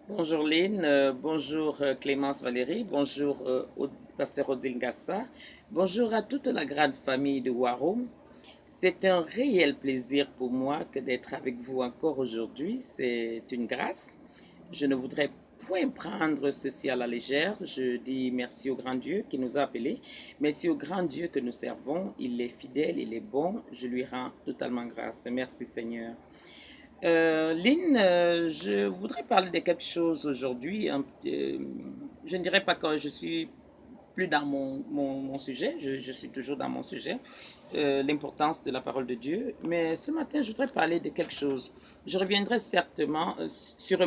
Bonjour Lynn, bonjour Clémence Valérie, bonjour Pasteur Odile Gassa, bonjour à toute la grande famille de Warum. C'est un réel plaisir pour moi que d'être avec vous encore aujourd'hui. C'est une grâce. Je ne voudrais point prendre ceci à la légère. Je dis merci au grand Dieu qui nous a appelés. Merci au grand Dieu que nous servons. Il est fidèle, il est bon. Je lui rends totalement grâce. Merci Seigneur. Lynn, je voudrais parler de quelque chose aujourd'hui. Je ne dirais pas que je suis plus dans mon sujet, je suis toujours dans mon sujet, l'importance de la parole de Dieu. Mais ce matin, je voudrais parler de quelque chose. Je reviendrai sûrement, sur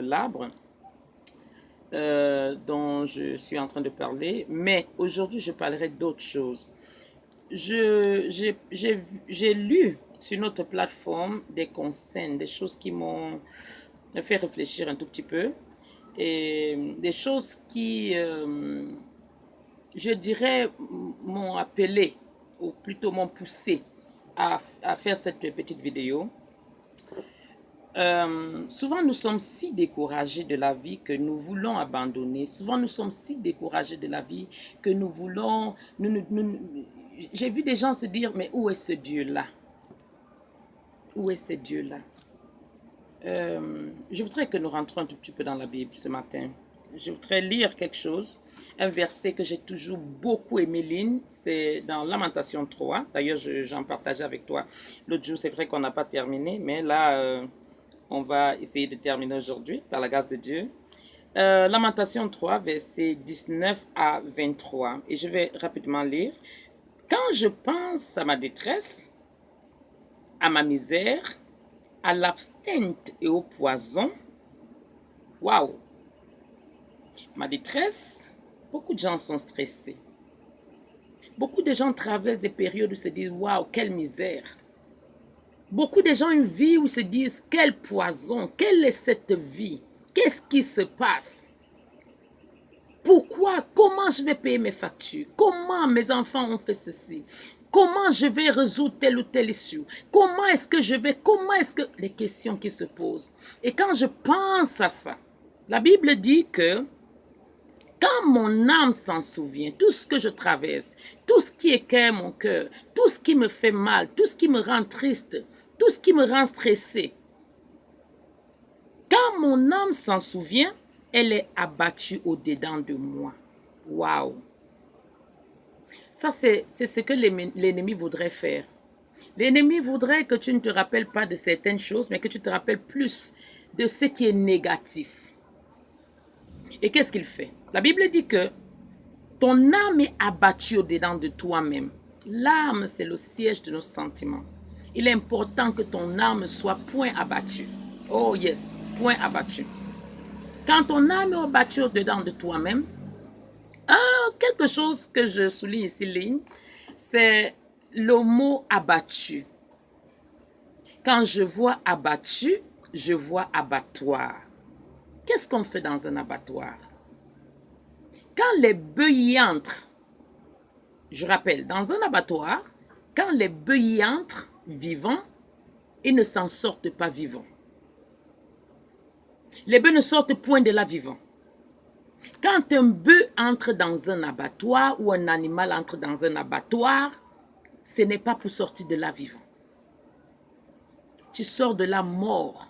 l'arbre dont je suis en train de parler. Mais aujourd'hui, je parlerai d'autre chose. J'ai lu sur notre plateforme des consignes, des choses qui m'ont fait réfléchir un tout petit peu et des choses qui, je dirais, m'ont appelé ou plutôt m'ont poussé à faire cette petite vidéo. Souvent, nous sommes si découragés de la vie que nous voulons abandonner. Souvent, nous sommes si découragés de la vie que nous voulons... J'ai vu des gens se dire, mais où est ce Dieu-là? Où est ce Dieu-là? Je voudrais que nous rentrions un tout petit peu dans la Bible ce matin. Je voudrais lire quelque chose, un verset que j'ai toujours beaucoup aimé, Lynn, c'est dans Lamentation 3. D'ailleurs, j'en partageais avec toi l'autre jour, c'est vrai qu'on n'a pas terminé, mais là, on va essayer de terminer aujourd'hui, par la grâce de Dieu. Lamentation 3, versets 19 à 23. Et je vais rapidement lire. Quand je pense à ma détresse, à ma misère, à l'abstinence et au poison, waouh! Ma détresse, beaucoup de gens sont stressés. Beaucoup de gens traversent des périodes où ils se disent, waouh, quelle misère! Beaucoup de gens ont une vie où ils se disent, quel poison, quelle est cette vie? Qu'est-ce qui se passe? Pourquoi? Comment je vais payer mes factures? Comment mes enfants ont fait ceci? Comment je vais résoudre tel ou tel issue? Comment est-ce que je vais? Comment est-ce que... Les questions qui se posent. Et quand je pense à ça, la Bible dit que quand mon âme s'en souvient, tout ce que je traverse, tout ce qui écueille mon cœur, tout ce qui me fait mal, tout ce qui me rend triste, tout ce qui me rend stressé, quand mon âme s'en souvient, elle est abattue au-dedans de moi. Waouh! Ça, c'est ce que l'ennemi voudrait faire. L'ennemi voudrait que tu ne te rappelles pas de certaines choses, mais que tu te rappelles plus de ce qui est négatif. Et qu'est-ce qu'il fait? La Bible dit que ton âme est abattue au-dedans de toi-même. L'âme, c'est le siège de nos sentiments. Il est important que ton âme soit point abattue. Oh yes, point abattue. Quand ton âme est abattue au-dedans de toi-même, quelque chose que je souligne ici, Ligne, c'est le mot abattu. Quand je vois abattu, je vois abattoir. Qu'est-ce qu'on fait dans un abattoir? Quand les bœufs y entrent, je rappelle, dans un abattoir, quand les bœufs y entrent vivants, ils ne s'en sortent pas vivants. Les bœufs ne sortent point de là vivants. Quand un bœuf entre dans un abattoir ou un animal entre dans un abattoir, ce n'est pas pour sortir de là vivant. Tu sors de là mort.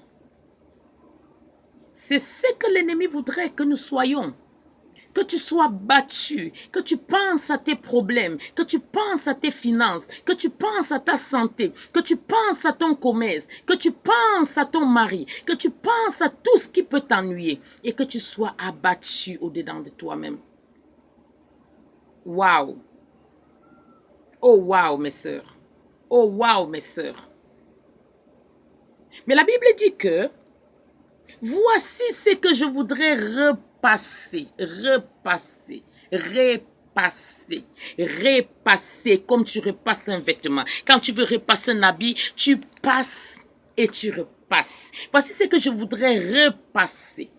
C'est ce que l'ennemi voudrait que nous soyons. Que tu sois battu, que tu penses à tes problèmes, que tu penses à tes finances, que tu penses à ta santé, que tu penses à ton commerce, que tu penses à ton mari, que tu penses à tout ce qui peut t'ennuyer et que tu sois abattu au-dedans de toi-même. Waouh! Oh waouh, mes sœurs! Oh waouh, mes sœurs! Mais la Bible dit que voici ce que je voudrais repasser, comme tu repasses un vêtement. Quand tu veux repasser un habit, tu passes et tu repasses. Voici ce que je voudrais repasser.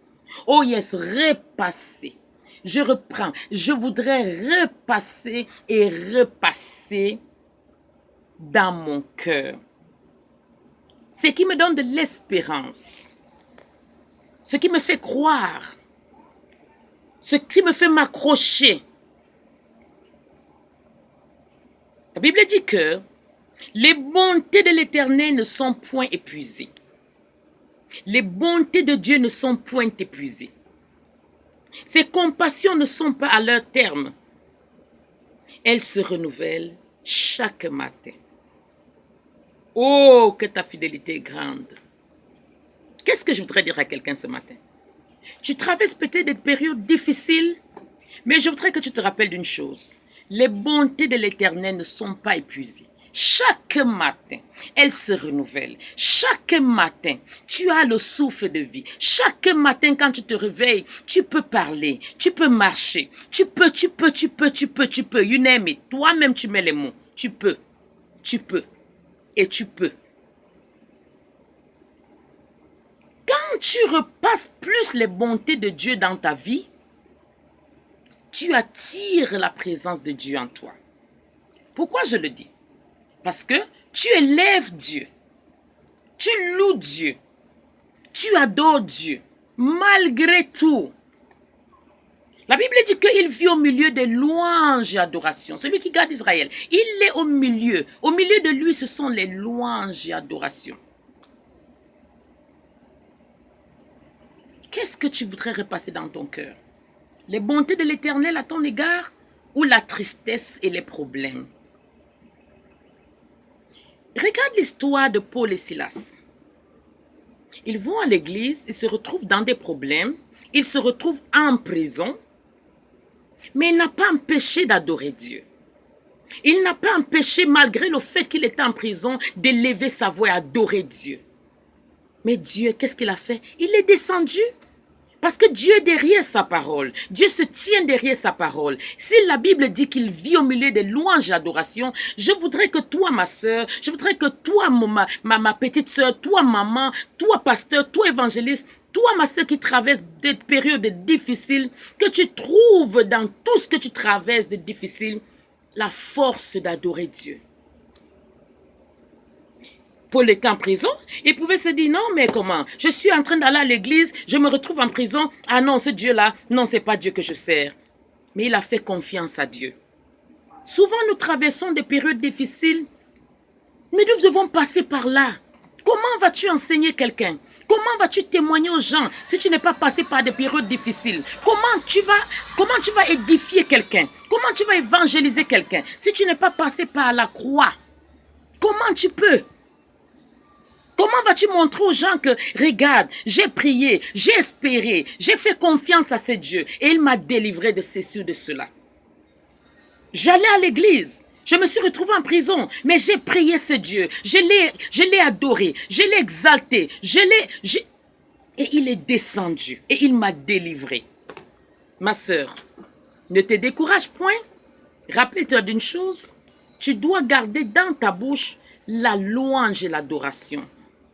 Oh yes, repasser. Je reprends. Je voudrais repasser et repasser dans mon cœur. Ce qui me donne de l'espérance. ce qui me fait croire, ce qui me fait m'accrocher. La Bible dit que les bontés de l'Éternel ne sont point épuisées. Les bontés de Dieu ne sont point épuisées. Ses compassions ne sont pas à leur terme. Elles se renouvellent chaque matin. Oh, que ta fidélité est grande. Qu'est-ce que je voudrais dire à quelqu'un ce matin? Tu traverses peut-être des périodes difficiles, mais je voudrais que tu te rappelles d'une chose. Les bontés de l'Éternel ne sont pas épuisées. Chaque matin, elles se renouvellent. Chaque matin, tu as le souffle de vie. Chaque matin, quand tu te réveilles, tu peux parler, tu peux marcher, tu peux. You name it. Toi-même, tu mets les mots. Tu peux et tu peux. Quand tu repasses plus les bontés de Dieu dans ta vie, tu attires la présence de Dieu en toi. Pourquoi je le dis? Parce que tu élèves Dieu, tu loues Dieu, tu adores Dieu, malgré tout. La Bible dit qu'il vit au milieu des louanges et adorations. Celui qui garde Israël, il est au milieu. Au milieu de lui, ce sont les louanges et adorations. Qu'est-ce que tu voudrais repasser dans ton cœur? Les bontés de l'Éternel à ton égard ou la tristesse et les problèmes? Regarde l'histoire de Paul et Silas. Ils vont à l'église, ils se retrouvent dans des problèmes, ils se retrouvent en prison, mais il n'a pas empêché d'adorer Dieu. Il n'a pas empêché, malgré le fait qu'il était en prison, d'élever sa voix et adorer Dieu. Mais Dieu, qu'est-ce qu'il a fait? Il est descendu. Parce que Dieu est derrière sa parole. Dieu se tient derrière sa parole. Si la Bible dit qu'il vit au milieu des louanges et adorations, je voudrais que toi, ma soeur, je voudrais que toi, ma petite soeur, toi, maman, toi, pasteur, toi, évangéliste, toi, ma soeur qui traverse des périodes difficiles, que tu trouves dans tout ce que tu traverses de difficile, la force d'adorer Dieu. Paul était en prison, il pouvait se dire, non, mais comment? Je suis en train d'aller à l'église, je me retrouve en prison. Ah non, ce Dieu-là, non, c'est pas Dieu que je sers. Mais il a fait confiance à Dieu. Souvent, nous traversons des périodes difficiles, mais nous devons passer par là. Comment vas-tu enseigner quelqu'un? Comment vas-tu témoigner aux gens si tu n'es pas passé par des périodes difficiles? Comment tu vas édifier quelqu'un? Comment tu vas évangéliser quelqu'un si tu n'es pas passé par la croix? Comment tu peux? Comment vas-tu montrer aux gens que, regarde, j'ai prié, j'ai espéré, j'ai fait confiance à ce Dieu et il m'a délivré de ceci ou de cela. J'allais à l'église, je me suis retrouvé en prison, mais j'ai prié ce Dieu, je l'ai adoré, je l'ai exalté, et il est descendu et il m'a délivré. Ma sœur, ne te décourage point. Rappelle-toi d'une chose, tu dois garder dans ta bouche la louange et l'adoration.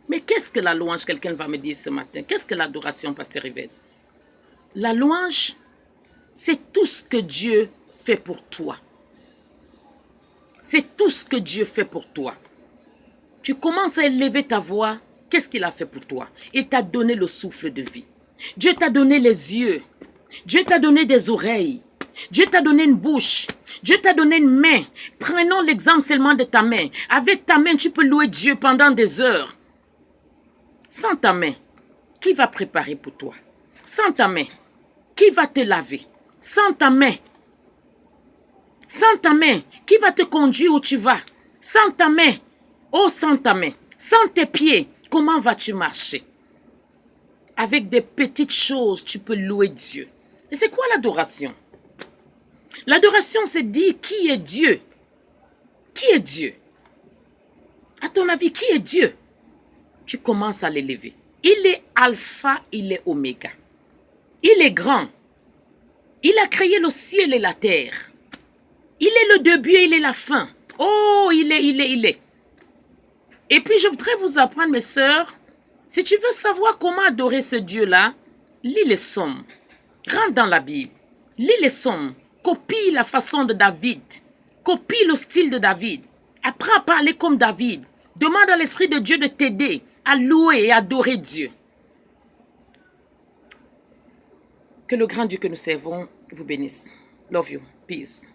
Mais qu'est-ce que la louange? Quelqu'un va me dire ce matin. Qu'est-ce que l'adoration, pasteur Yvette? La louange, c'est tout ce que Dieu fait pour toi. C'est tout ce que Dieu fait pour toi. Tu commences à élever ta voix. Qu'est-ce qu'il a fait pour toi? Il t'a donné le souffle de vie. Dieu t'a donné les yeux. Dieu t'a donné des oreilles. Dieu t'a donné une bouche. Dieu t'a donné une main. Prenons l'exemple seulement de ta main. Avec ta main, tu peux louer Dieu pendant des heures. Sans ta main, qui va préparer pour toi? Sans ta main, qui va te laver? Sans ta main, qui va te conduire où tu vas? Sans ta main, oh sans ta main, sans tes pieds, comment vas-tu marcher? Avec des petites choses, tu peux louer Dieu. Et c'est quoi l'adoration? L'adoration, c'est dire qui est Dieu. Qui est Dieu? À ton avis, qui est Dieu? Tu commences à l'élever. Il est alpha, il est oméga. Il est grand. Il a créé le ciel et la terre. Il est le début et il est la fin. Oh, il est. Et puis je voudrais vous apprendre, mes sœurs, si tu veux savoir comment adorer ce Dieu-là, lis les psaumes. Rentre dans la Bible. Lis les psaumes. Copie la façon de David. Copie le style de David. Apprends à parler comme David. Demande à l'Esprit de Dieu de t'aider à louer et adorer Dieu. Que le grand Dieu que nous servons vous bénisse. Love you. Peace.